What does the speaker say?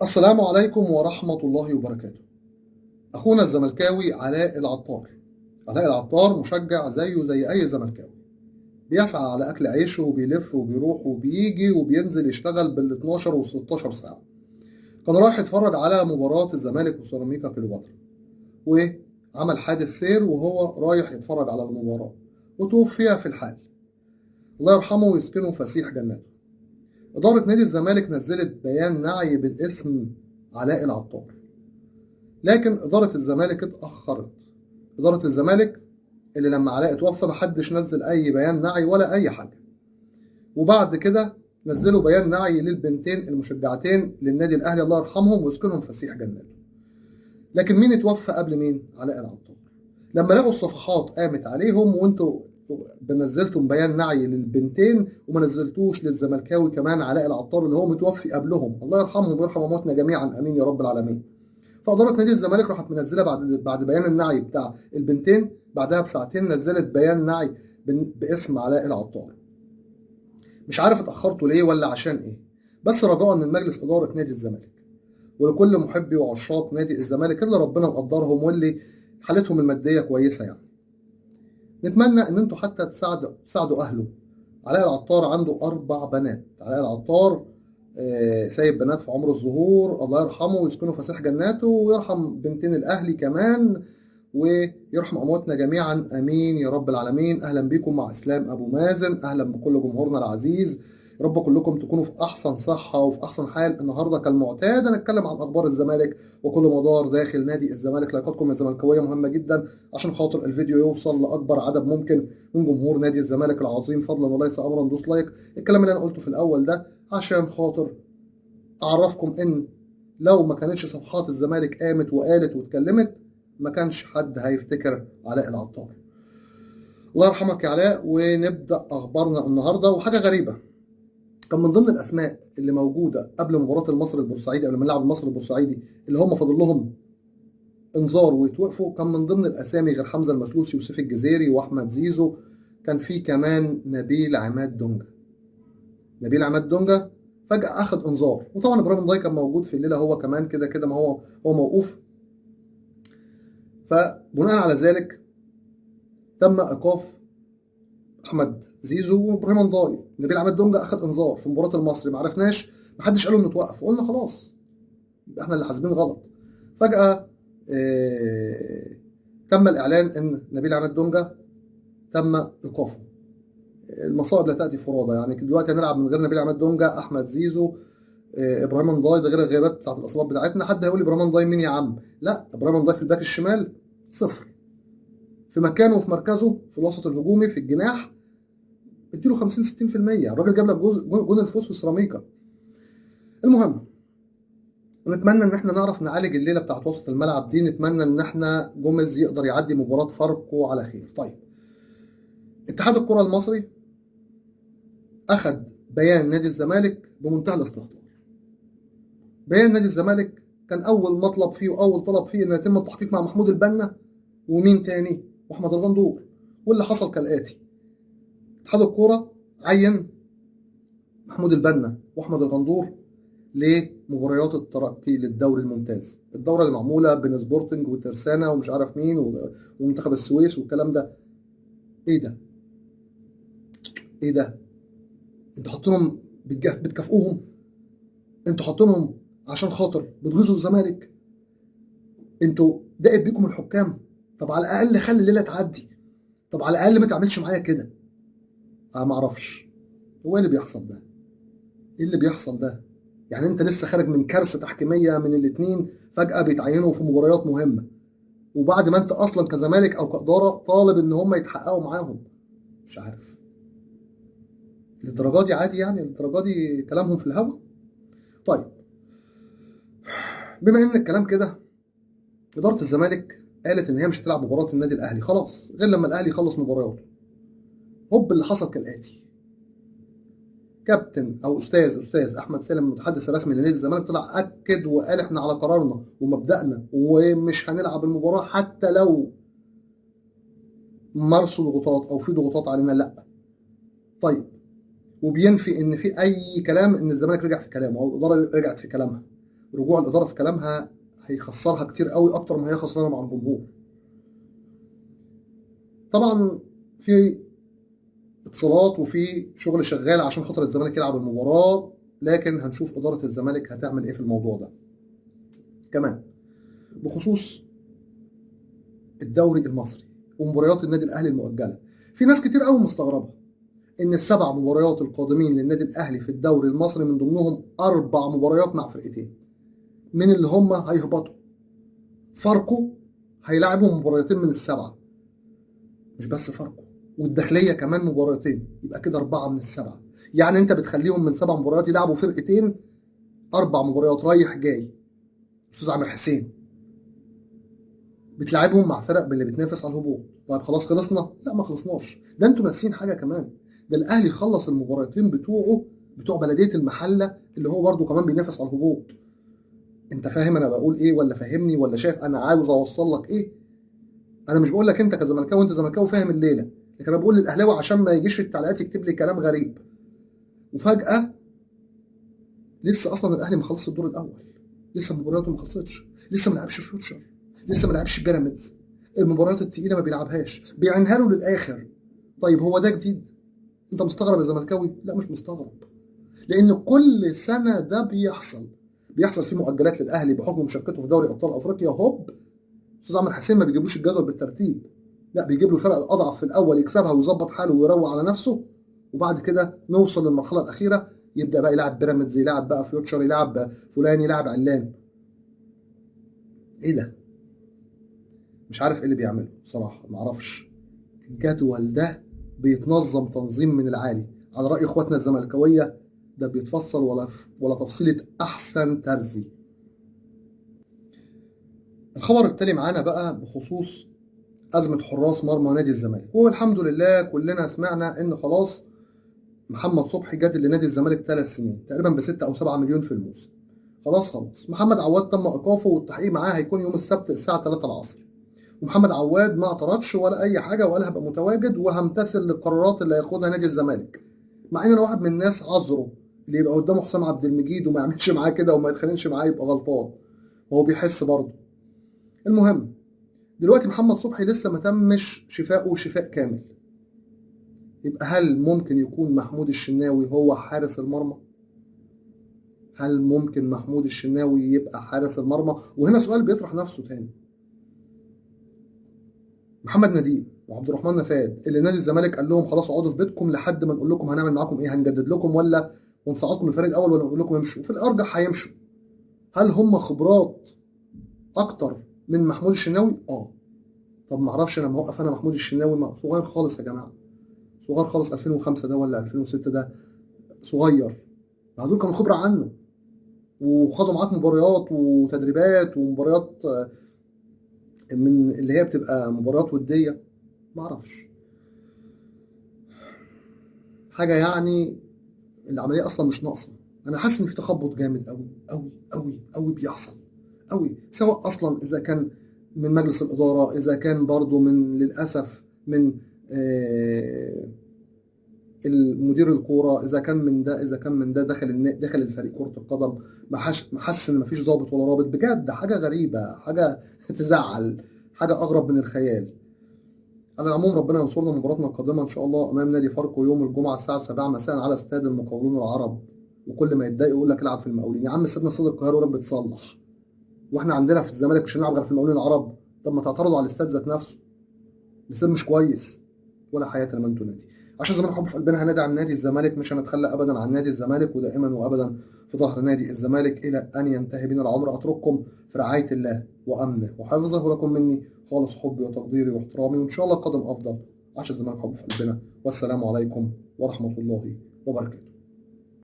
السلام عليكم ورحمة الله وبركاته. أخونا الزملكاوي علاء العطار. علاء العطار مشجع زيه زي أي زملكاوي، بيسعى على أكل عيشه وبيلف وبيروح وبيجي وبينزل يشتغل بال 12 وال 16 ساعة. كان رايح يتفرج على مباراة الزمالك وسيراميكا كليوباترا، وعمل حادث سير وهو رايح يتفرج على المباراة وتوفي في الحال. الله يرحمه ويسكنه فسيح جناته. إدارة نادي الزمالك نزلت بيان نعي بالاسم علاء العطار، لكن إدارة الزمالك اتأخرت. إدارة الزمالك اللي لما علاء اتوفى محدش نزل أي بيان نعي ولا أي حاجة، وبعد كده نزلوا بيان نعي للبنتين المشجعتين للنادي الأهلي الله يرحمهم ويسكنهم فسيح جناته. لكن مين اتوفى قبل مين؟ علاء العطار. لما لقوا الصفحات قامت عليهم وانتوا نزلتم بيان نعي للبنتين وما نزلتوش للزملكاوي كمان علاء العطار اللي هو متوفي قبلهم، الله يرحمهم ويرحم امواتنا جميعا امين يا رب العالمين. فاداره نادي الزمالك راحت منزله بعد بيان النعي بتاع البنتين، بعدها بساعتين نزلت بيان نعي باسم علاء العطار. مش عارف اتاخرتوا ليه ولا عشان ايه، بس رجاء من مجلس اداره نادي الزمالك ولكل محبي وعشاق نادي الزمالك اللي ربنا مقدرهم واللي حالتهم الماديه كويسه يعني، نتمنى ان انتوا حتى تساعدوا اهله. علاء العطار عنده 4 بنات. علاء العطار سايب بنات في عمر الظهور، الله يرحمه ويسكنه فسيح جناته ويرحم بنتين الاهلي كمان ويرحم امواتنا جميعا امين يا رب العالمين. اهلا بيكم مع اسلام ابو مازن، اهلا بكل جمهورنا العزيز. يا رب كلكم تكونوا في احسن صحه وفي احسن حال. النهارده كالمعتاد هنتكلم عن اخبار الزمالك وكل مدار داخل نادي الزمالك. لايكاتكم الزملكاويه مهمه جدا عشان خاطر الفيديو يوصل لاكبر عدد ممكن من جمهور نادي الزمالك العظيم فضلا وليس امرا. دوس لايك. الكلام اللي انا قلته في الاول ده عشان خاطر اعرفكم ان لو ما كانتش صفحات الزمالك قامت وقالت واتكلمت ما كانش حد هيفتكر علاء العطار. الله يرحمك يا علاء. ونبدا اخبارنا النهارده. وحاجه غريبه، كان من ضمن الاسماء اللي موجوده قبل مباراه المصري البورسعيدي، قبل ما نلعب المصري البورسعيدي اللي هم فاضل لهم انذار ويتوقفوا، كان من ضمن الاسامي غير حمزه المسلوسي وسيف الجزيري واحمد زيزو كان في كمان نبيل عماد دونجا. نبيل عماد دونجا فجاه اخذ انذار، وطبعا ابراهيم ضاي كان موجود في الليله هو كمان كده كده، ما هو موقوف. فبناء على ذلك تم ايقاف احمد زيزو وابراهيم ضاي. نبيل عماد دونجا اخذ انذار في مباراه المصري، ما عرفناش، ما حدش قال له انه توقف، وقلنا خلاص يبقى احنا اللي حاسبين غلط. فجاه تم الاعلان ان نبيل عماد دونجا تم ايقافه. المصائب لا تاتي فرادى، يعني دلوقتي هنلعب من غير نبيل عماد دونجا، احمد زيزو، ابراهيم ضاي، ده غير الغيابات بتاعت الاصابات بتاعتنا. حد هيقول لي ابراهيم ضاي مين يا عم؟ لا، ابراهيم ضاي في الباك الشمال صفر، في مكانه وفي مركزه في الوسط الهجومي في الجناح اديله 50 60%. الراجل جاب لك جون الفوز في سيراميكا. المهم نتمنى ان احنا نعرف نعالج الليله بتاعت وسط الملعب دي، نتمنى ان احنا جوميز يقدر يعدي مباراه فاركو على خير. طيب، اتحاد الكره المصري اخذ بيان نادي الزمالك بمنتهى الاستهتار. بيان نادي الزمالك كان اول مطلب فيه واول طلب فيه ان يتم التحقيق مع محمود البنا ومين تاني؟ واحمد الغندور. واللي حصل كالاتي: اتحاد الكوره عين محمود البنا واحمد الغندور لمباريات الترقي للدوري الممتاز، الدوره اللي معموله بين سبورتنج وترسانه ومش عارف مين ومنتخب السويس والكلام ده. ايه ده؟ ايه ده؟ انتوا حاطينهم بتكافئوهم؟ انتوا حاطينهم عشان خاطر بتغيظوا الزمالك؟ انتوا دقت بيكم الحكام؟ طب على الاقل خلي الليله تعدي، طب على الاقل ما تعملش معايا كده. انا ما اعرفش هو ايه اللي بيحصل ده. ايه اللي بيحصل ده؟ يعني انت لسه خارج من كارثه تحكيميه من الاثنين، فجاه بيتعينوا في مباريات مهمه، وبعد ما انت اصلا كزمالك او كاداره طالب ان هم يتحققوا معاهم. مش عارف للدرجه دي عادي، يعني للدرجه دي كلامهم في الهوا. طيب، بما ان الكلام كده، اداره الزمالك قالت ان هي مش هتلعب مباراه النادي الاهلي خلاص غير لما الاهلي يخلص مبارياته. هوب اللي حصل كالاتي: كابتن او استاذ احمد سالم المتحدث الرسمي لنادي الزمالك طلع اكد وقال احنا على قرارنا ومبدأنا ومش هنلعب المباراه حتى لو مارسوا ضغوطات او في ضغوطات علينا. لا. طيب، وبينفي ان في اي كلام ان الزمالك رجع في كلامه او الاداره رجعت في كلامها. رجوع الاداره في كلامها هيخسرها كتير قوي اكتر ما هي خسرانه مع الجمهور. طبعا في اتصالات وفي شغل شغال عشان خاطر الزمالك يلعب المباراه، لكن هنشوف اداره الزمالك هتعمل ايه في الموضوع ده. كمان بخصوص الدوري المصري ومباريات النادي الاهلي المؤجله، في ناس كتير قوي مستغربه ان السبع مباريات القادمين للنادي الاهلي في الدوري المصري من ضمنهم 4 مباريات مع فرقتين من اللي هم هيهبطوا. فاركو هيلاعبهم مباريتين من ال7، مش بس فاركو، والداخليه كمان مباراتين، يبقى كده 4 من ال7. يعني انت بتخليهم من 7 مباريات يلعبوا فرقتين 4 مباريات رايح جاي. استاذ عامر حسين بتلعبهم مع فرق اللي بتنافس على الهبوط. طيب خلاص خلصنا؟ لا ما خلصناش، ده انتوا ناسيين حاجه كمان. ده الاهلي خلص المباراتين بتوعه بتوع بلديه المحله اللي هو برده كمان بينافس على الهبوط. انت فاهم انا بقول ايه ولا فاهمني ولا شايف انا عاوز اوصل لك ايه؟ انا مش بقول لك انت كزملكاوي انت زملكاوي فاهم الليله، لكن انا بقول للاهلاوي عشان ما يجيش في التعليقات يكتب لي كلام غريب. وفجاه لسه اصلا الاهلي ما خلصش الدور الاول، لسه مبارياته ما خلصتش، لسه ما لعبش فيوتشر، لسه ما لعبش بيراميدز. المباريات التقيله ما بيلعبهاش، بيعينها له للاخر. طيب هو ده جديد؟ انت مستغرب يا زملكاوي؟ لا مش مستغرب، لان كل سنه ده بيحصل فيه مؤجلات للاهلي بحكم مشاركته في دوري ابطال افريقيا. هوب استاذ عمرو حسين ما بيجيبلوش الجدول بالترتيب، لا بيجيب له الفرق الاضعف في الاول يكسبها ويظبط حاله ويروق على نفسه، وبعد كده نوصل للمرحله الاخيره يبدا بقى يلعب بيراميدز، يلعب بقى فيوتشر، يلعب فلان، يلعب علان. ايه ده؟ مش عارف ايه اللي بيعمله بصراحه، ما اعرفش. الجدول ده بيتنظم تنظيم من العالي، على راي اخواتنا الزملكاويه ده بيتفصل ولا تفصيله احسن ترزي. الخبر التالي معانا بقى بخصوص ازمه حراس مرمى نادي الزمالك، والحمد لله كلنا سمعنا ان خلاص محمد صبحي جدد لنادي الزمالك 3 سنين تقريبا ب6 أو 7 مليون في الموسم. خلاص محمد عواد تم ايقافه والتحقيق معاه هيكون يوم السبت الساعه 3 العصر. ومحمد عواد ما اعترضش ولا اي حاجه وقال هبقى متواجد وهمتثل للقرارات اللي هياخدها نادي الزمالك. مع ان انا واحد من الناس عذره اللي يبقى قدامه حسام عبد المجيد وما يعملش معاه كده وما يتخانقش معاه يبقى غلطان، هو بيحس برضه. المهم دلوقتي محمد صبحي لسه ما تمش شفائه شفاء كامل، يبقى هل ممكن يكون محمود الشناوي هو حارس المرمى؟ هل ممكن محمود الشناوي يبقى حارس المرمى؟ وهنا سؤال بيطرح نفسه تاني. محمد نديم وعبد الرحمن نفاد اللي نادي الزمالك قال لهم خلاص اقعدوا في بيتكم لحد ما نقول لكم هنعمل معاكم ايه، هنجدد لكم ولا ونصعدكم الفريق الاول ولا نقول لكم امشوا، وفي الارجح هيمشوا. هل هم خبرات اكتر من محمود الشناوي؟ طب ما اعرفش، انا موقف انا محمود الشناوي صغير خالص يا جماعه، صغير خالص. 2005 ده ولا 2006 ده صغير، دول كانوا خبره عنه وخدوا معاك مباريات وتدريبات ومباريات من اللي هي بتبقى مباريات وديه. ما اعرفش حاجه يعني، العمليه اصلا مش ناقصه. انا حاسس ان في تخبط جامد قوي قوي قوي قوي بيحصل قوي، سواء اصلا اذا كان من مجلس الاداره، اذا كان برضو من للاسف من المدير الكوره، اذا كان من ده اذا كان من ده داخل الفريق كره القدم. ما حاسس ان مفيش ضابط ولا رابط بجد. حاجه غريبه، حاجه تزعل، حاجه اغرب من الخيال. على العموم ربنا ينصرنا. مباراتنا القادمه ان شاء الله امام نادي فاركو يوم الجمعه الساعه 7 مساء على استاد المقاولون العرب. وكل ما يتضايق يقول لك العب في المقاولين. يا عم استادنا استاد القاهره ورب تصلح، واحنا عندنا في الزمالك مش هنلعب غير في المقاولين العرب؟ طب ما تعترضوا على الاستاد ذات نفسه، الاستاد مش كويس. ولا حياه لمن تنادي. عشان الزمالك حب في قلبنا هندعم نادي الزمالك، مش هنتخلى ابدا عن نادي الزمالك، ودائما وابدا في ظهر نادي الزمالك الى ان ينتهي بنا العمر. اترككم في رعايه الله وامنه وحفظه، ولكم مني خالص حبي وتقديري واحترامي، وان شاء الله القادم افضل. عشان الزمالك حب في قلبنا، والسلام عليكم ورحمه الله وبركاته.